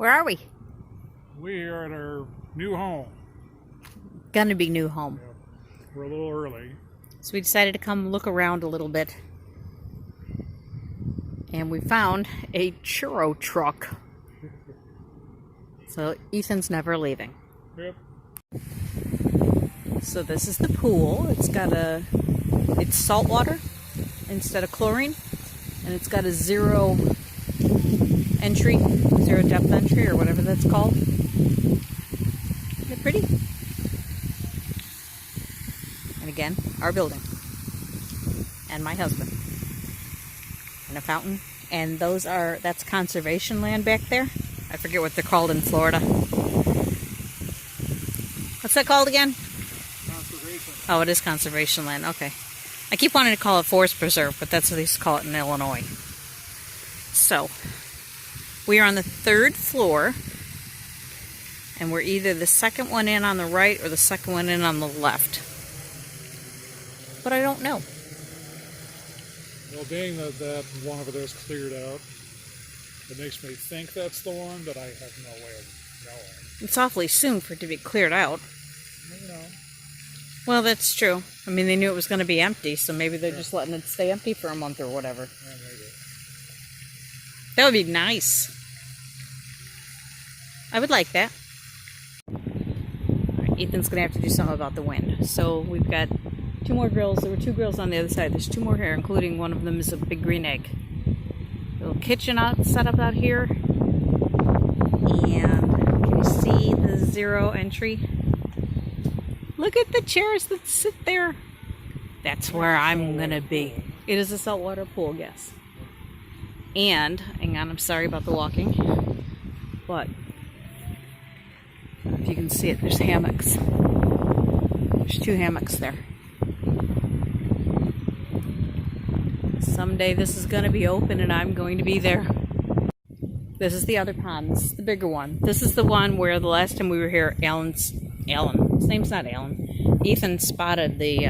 Where are we? We are at our new home. Gonna be new home. Yep. We're a little early. So we decided to come look around a little bit. And we found a churro truck. So Ethan's never leaving. Yep. So this is the pool. It's salt water instead of chlorine. And it's got a zero depth entry or whatever that's called. Isn't it pretty? And again, our building. And my husband. And a fountain. And that's conservation land back there. I forget what they're called in Florida. What's that called again? Conservation. Oh, it is conservation land. Okay. I keep wanting to call it forest preserve, but that's what they used to call it in Illinois. So, we are on the 3rd floor. And we're either the second one in on the right or the second one in on the left. But I don't know. Well, being that one over there is cleared out, it makes me think that's the one, but I have no way of knowing. It's awfully soon for it to be cleared out. You know. Well, that's true. I mean, they knew it was going to be empty, so maybe they're just letting it stay empty for a month or whatever. Yeah, maybe. That would be nice. I would like that. All right, Ethan's going to have to do something about the wind. So we've got 2 more grills. There were 2 grills on the other side. There's 2 more here, including one of them is a big green egg. Little kitchen set up out here. And can you see the zero entry? Look at the chairs that sit there. That's where I'm going to be. It is a saltwater pool, yes. And, hang on, I'm sorry about the walking. But, if you can see it, there's hammocks. There's 2 hammocks there. Someday this is going to be open and I'm going to be there. This is the other pond. This is the bigger one. This is the one where the last time we were here, Alan, his name's not Alan, Ethan spotted the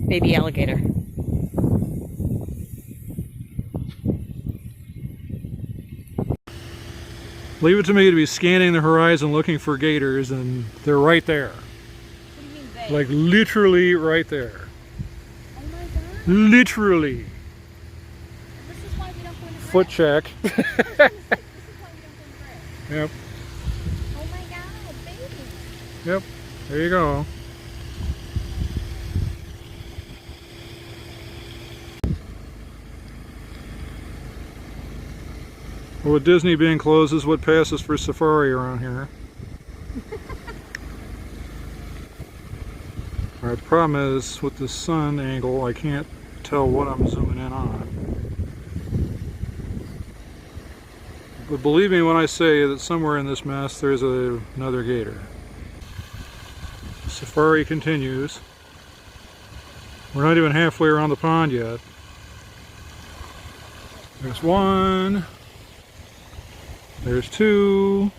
baby alligator. Leave it to me to be scanning the horizon looking for gators, and they're right there. What do you mean they? Like literally right there. Oh my god. Literally. This is why we don't go into Foot check. This is why we don't go into Yep. Oh my god, baby. Yep. There you go. Well, with Disney being closed, is what passes for safari around here. Alright, the problem is with the sun angle, I can't tell what I'm zooming in on. But believe me when I say that somewhere in this mess there's another gator. Safari continues. We're not even halfway around the pond yet. There's 1. There's 2.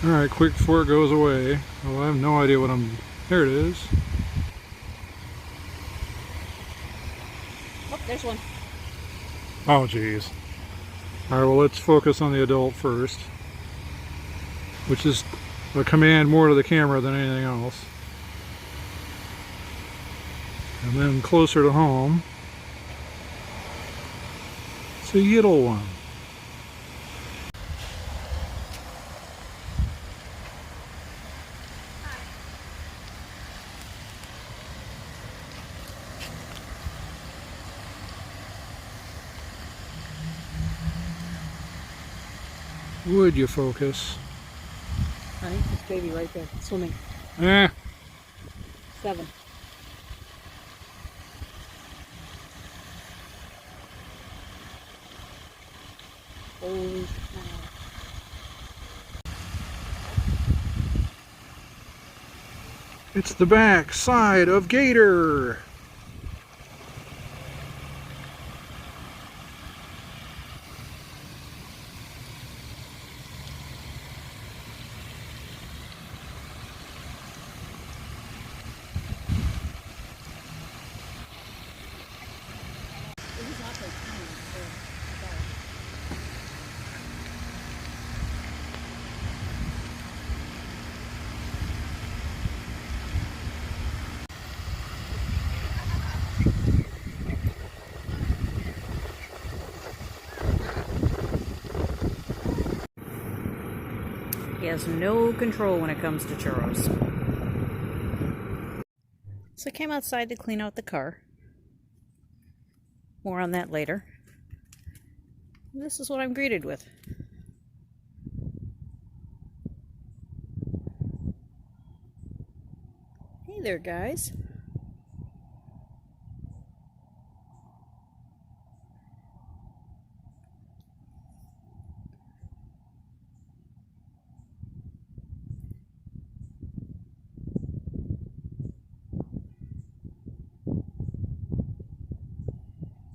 Alright, quick before it goes away. Well, I have no idea what there it is. Oh, there's one. Oh, geez. Alright, well, let's focus on the adult first. Which is a command more to the camera than anything else. And then closer to home, it's a little one. Would you focus? Honey, this baby right there, swimming. 7. Holy cow. It's the back side of Gator. He has no control when it comes to churros. So I came outside to clean out the car. More on that later. This is what I'm greeted with. Hey there, guys.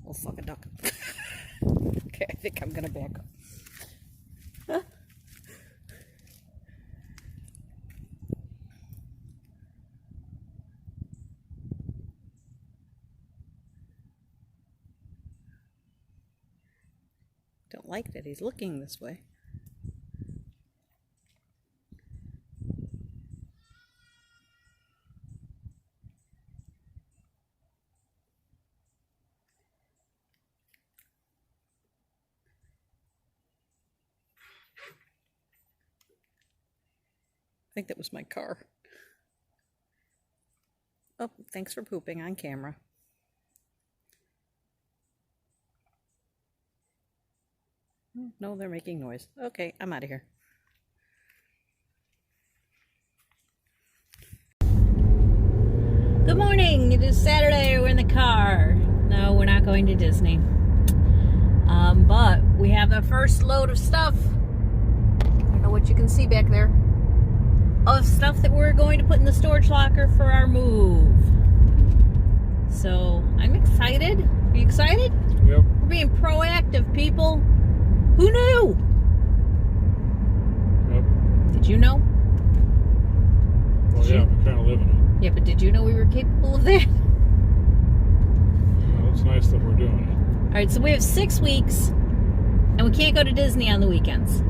Oh, fucking duck. Okay, I think I'm gonna back up. Don't like that he's looking this way. I think that was my car. Oh, thanks for pooping on camera. No, they're making noise. Okay, I'm out of here. Good morning. It is Saturday. We're in the car. No, we're not going to Disney. But we have the first load of stuff. I don't know what you can see back there. Of stuff that we're going to put in the storage locker for our move. So I'm excited. Are you excited? Yep. We're being proactive, people. Who knew? Yep. Did you know? Well, yeah, we kind of live in it. Yeah, but did you know we were capable of that? Well, it's nice that we're doing it. All right, so we have 6 weeks, and we can't go to Disney on the weekends.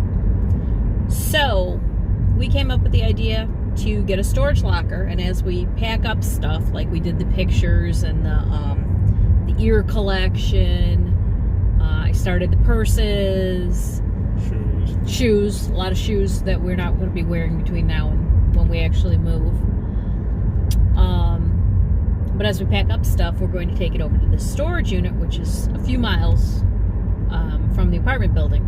So we came up with the idea to get a storage locker, and as we pack up stuff, like we did the pictures and the ear collection, I started the purses, shoes, a lot of shoes that we're not going to be wearing between now and when we actually move. But as we pack up stuff, we're going to take it over to the storage unit, which is a few miles from the apartment building.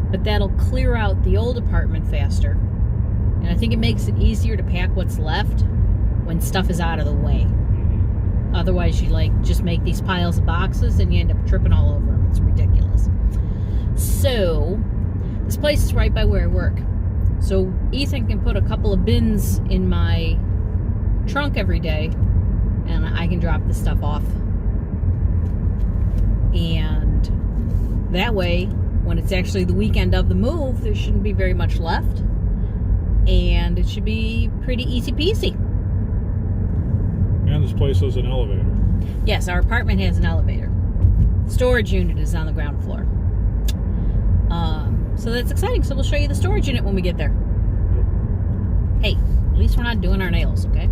But that'll clear out the old apartment faster. And I think it makes it easier to pack what's left when stuff is out of the way. Otherwise, you just make these piles of boxes and you end up tripping all over them. It's ridiculous. So, this place is right by where I work. So, Ethan can put a couple of bins in my trunk every day and I can drop the stuff off. And that way, when it's actually the weekend of the move, there shouldn't be very much left. And it should be pretty easy peasy. And this place has an elevator. Yes, our apartment has an elevator. Storage unit is on the ground floor. So that's exciting. So we'll show you the storage unit when we get there. Yep. Hey, at least we're not doing our nails, okay?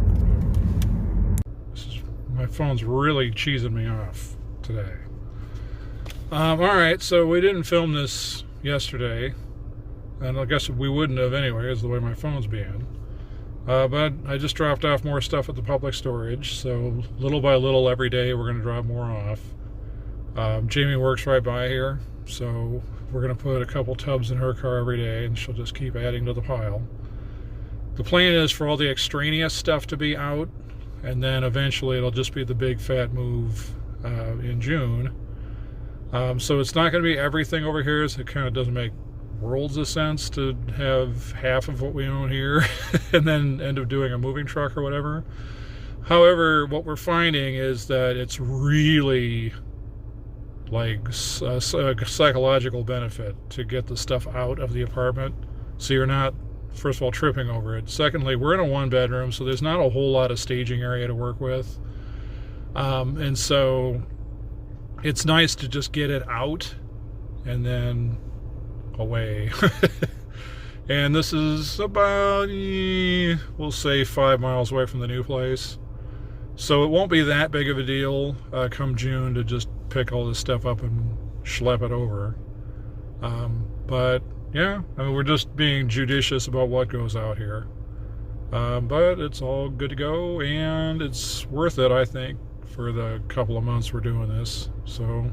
My phone's really cheesing me off today. Alright, so we didn't film this yesterday. And I guess we wouldn't have anyway, is the way my phone's being. But I just dropped off more stuff at the public storage, so little by little every day we're going to drop more off. Jamie works right by here, so we're going to put a couple tubs in her car every day, and she'll just keep adding to the pile. The plan is for all the extraneous stuff to be out, and then eventually it'll just be the big fat move in June. So it's not going to be everything over here, so it kind of doesn't make worlds of sense to have half of what we own here and then end up doing a moving truck or whatever. However, what we're finding is that it's really like a psychological benefit to get the stuff out of the apartment, so you're not, first of all, tripping over it. Secondly, we're in a one-bedroom, so there's not a whole lot of staging area to work with, and so it's nice to just get it out and then away. And this is about, we'll say, 5 miles away from the new place, so it won't be that big of a deal come June to just pick all this stuff up and schlep it over. But yeah, I mean, we're just being judicious about what goes out here. But it's all good to go, and it's worth it, I think, for the couple of months we're doing this. So,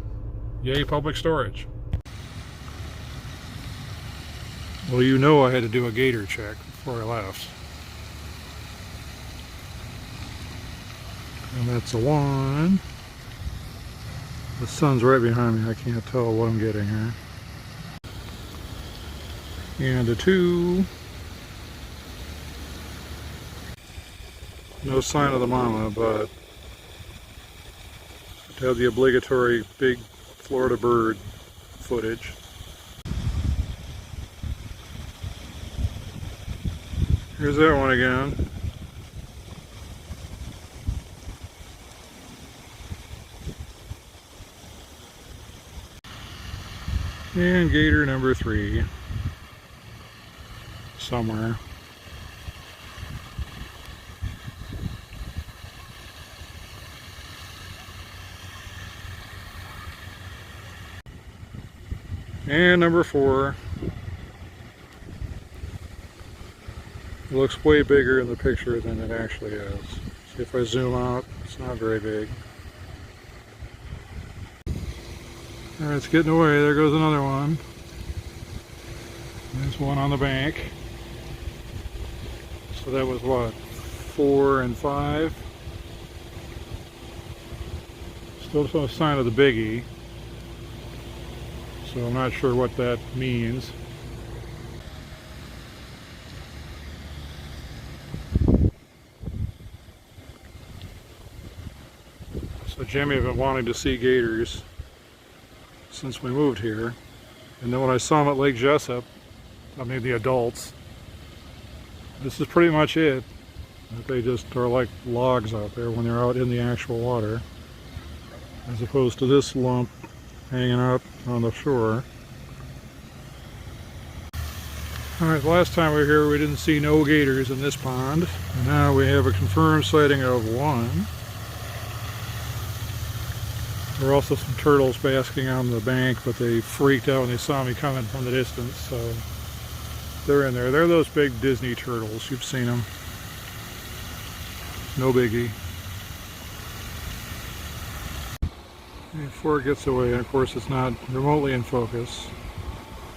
yay, public storage. Well, you know I had to do a gator check before I left. And that's a 1. The sun's right behind me. I can't tell what I'm getting here. And a 2. No sign of the mama, but it had the obligatory big Florida bird footage. Here's that one again. And gator number 3. Somewhere. And number 4. It looks way bigger in the picture than it actually is. See, if I zoom out, it's not very big. Alright, it's getting away. There goes another one. There's one on the bank. So that was what? 4 and 5. Still no sign of the biggie. So I'm not sure what that means. So Jimmy had been wanting to see gators since we moved here. And then when I saw them at Lake Jessup, I mean the adults, this is pretty much it. They just are like logs out there when they're out in the actual water, as opposed to this lump hanging out on the shore. Alright, last time we were here we didn't see no gators in this pond, and now we have a confirmed sighting of 1. There were also some turtles basking on the bank, but they freaked out when they saw me coming from the distance, so they're in there. They're those big Disney turtles. You've seen them. No biggie. Before it gets away, and of course it's not remotely in focus,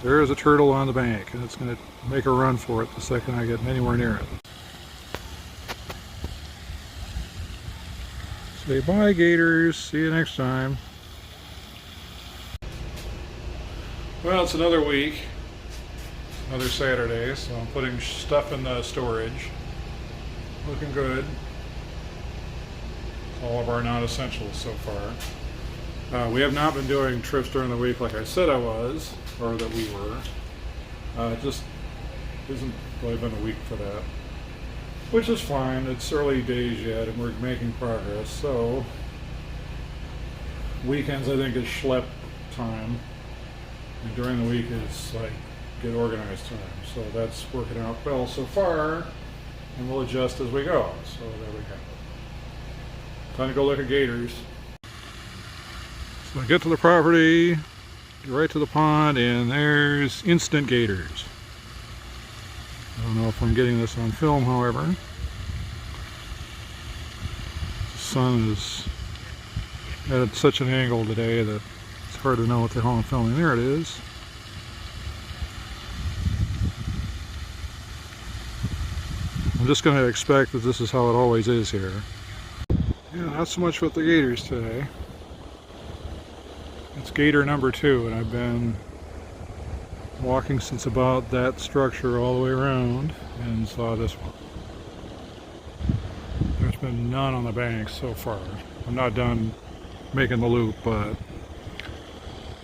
there is a turtle on the bank, and it's going to make a run for it the second I get anywhere near it. Say bye, gators. See you next time. Well, it's another week, another Saturday, so I'm putting stuff in the storage. Looking good. All of our non-essentials so far. We have not been doing trips during the week like I said I was, or that we were. It just hasn't really been a week for that. Which is fine. It's early days yet and we're making progress, so weekends I think is schlep time, and during the week is like get organized time. So that's working out well so far, and we'll adjust as we go. So there we go. Time to go look at gators. So I get to the property, get right to the pond, and there's instant gators. I don't know if I'm getting this on film, however. The sun is at such an angle today that it's hard to know what the hell I'm filming. There it is. I'm just going to expect that this is how it always is here. Yeah, not so much with the gators today. It's gator number 2, and I've been walking since about that structure all the way around and saw this one. There's been none on the bank so far. I'm not done making the loop, but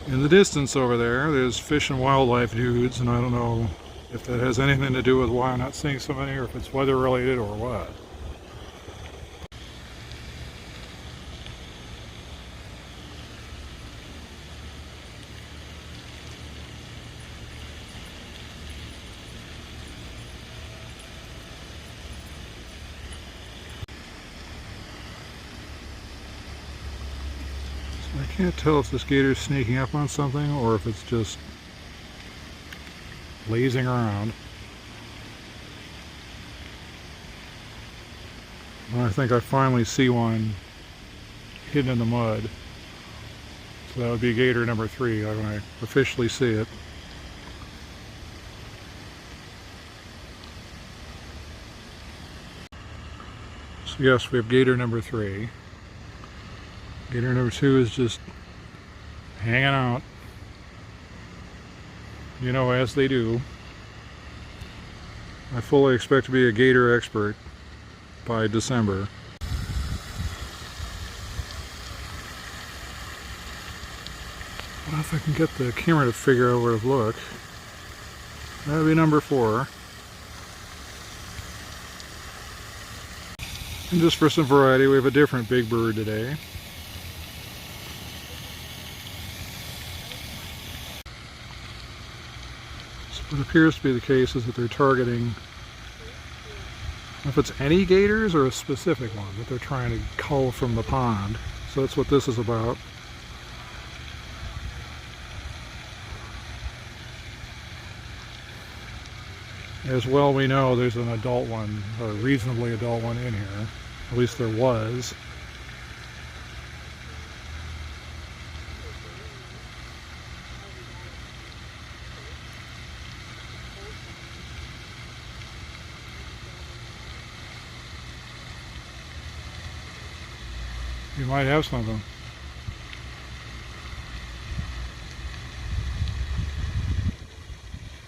in the distance over there, there's fish and wildlife dudes, and I don't know if that has anything to do with why I'm not seeing so many, or if it's weather related or what. I can't tell if this gator's sneaking up on something or if it's just lazing around. And I think I finally see one hidden in the mud. So that would be gator number 3 when I officially see it. So yes, we have gator number 3. Gator number 2 is just hanging out, you know, as they do. I fully expect to be a gator expert by December. Well, if I can get the camera to figure out where to look. That would be number 4. And just for some variety, we have a different big bird today. So what appears to be the case is that they're targeting, I don't know if it's any gators or a specific one that they're trying to cull from the pond. So that's what this is about. As well we know there's an adult one, or a reasonably adult one in here. At least there was. You might have something.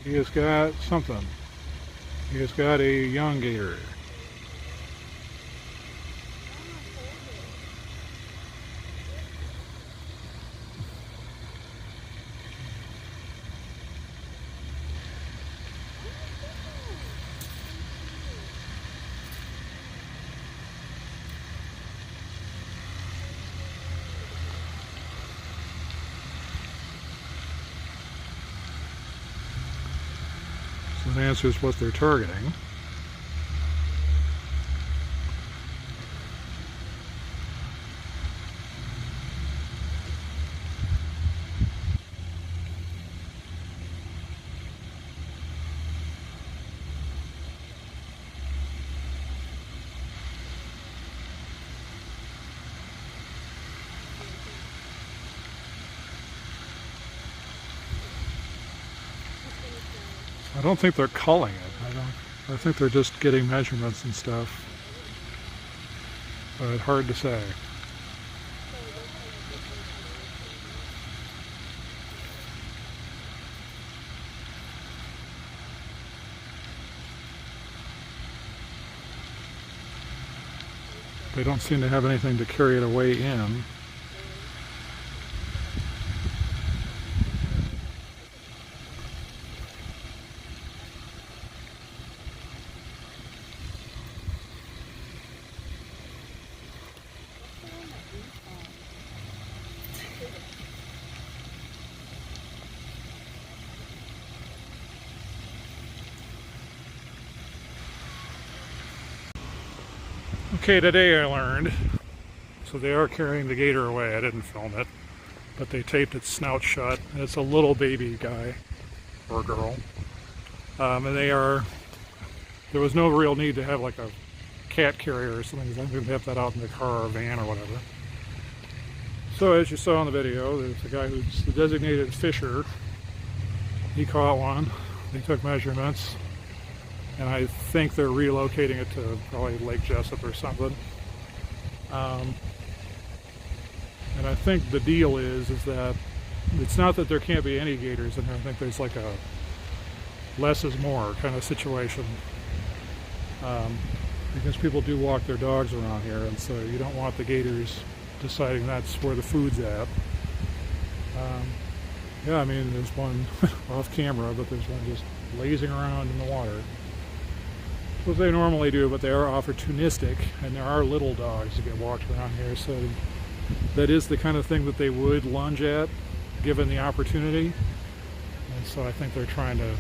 He has got something. He has got a young gator. So the answer is what they're targeting. I don't think they're culling it. I think they're just getting measurements and stuff. But hard to say. They don't seem to have anything to carry it away in. Okay, today I learned, so they are carrying the gator away. I didn't film it, but they taped its snout shut, and it's a little baby guy, or girl. And there was no real need to have like a cat carrier or something, because I'm going to have that out in the car or van or whatever. So as you saw in the video, there's a guy who's the designated fisher. He caught one, they took measurements, and I think they're relocating it to probably Lake Jessup or something. And I think the deal is that it's not that there can't be any gators in there. I think there's like a less is more kind of situation. Because people do walk their dogs around here, and so you don't want the gators deciding that's where the food's at. Yeah, I mean, there's one off camera, but there's one just lazing around in the water. What they normally do, but they are opportunistic, and there are little dogs that get walked around here, so that is the kind of thing that they would lunge at given the opportunity. And so I think they're trying to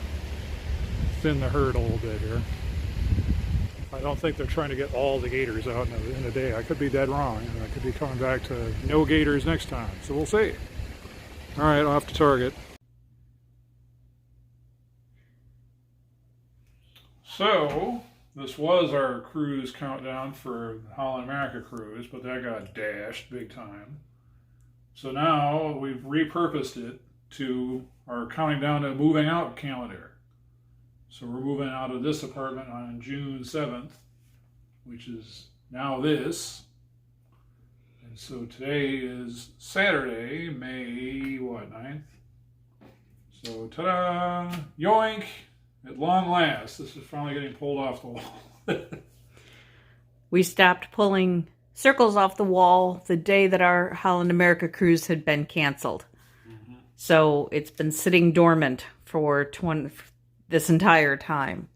thin the herd a little bit here. I don't think they're trying to get all the gators out in a day. I could be dead wrong, and I could be coming back to no gators next time, so we'll see. All right, off to target. So, this was our cruise countdown for the Holland America cruise, but that got dashed big time. So now we've repurposed it to our counting down to moving out calendar. So we're moving out of this apartment on June 7th, which is now this. And so today is Saturday, May, 9th? So, ta-da! Yoink! At long last, this is finally getting pulled off the wall. We stopped pulling circles off the wall the day that our Holland America cruise had been canceled. Mm-hmm. So it's been sitting dormant for this entire time.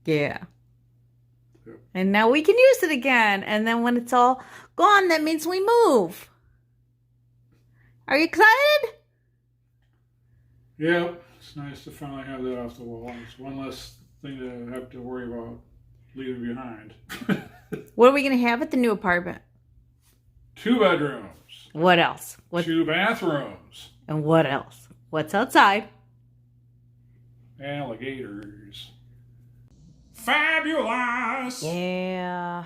Yeah. Yep. And now we can use it again. And then when it's all gone, that means we move. Are you excited? Yeah. It's nice to finally have that off the wall. It's one less thing to have to worry about leaving behind. What are we going to have at the new apartment? 2 bedrooms. What else? 2 bathrooms. And what else? What's outside? Alligators. Fabulous! Yeah.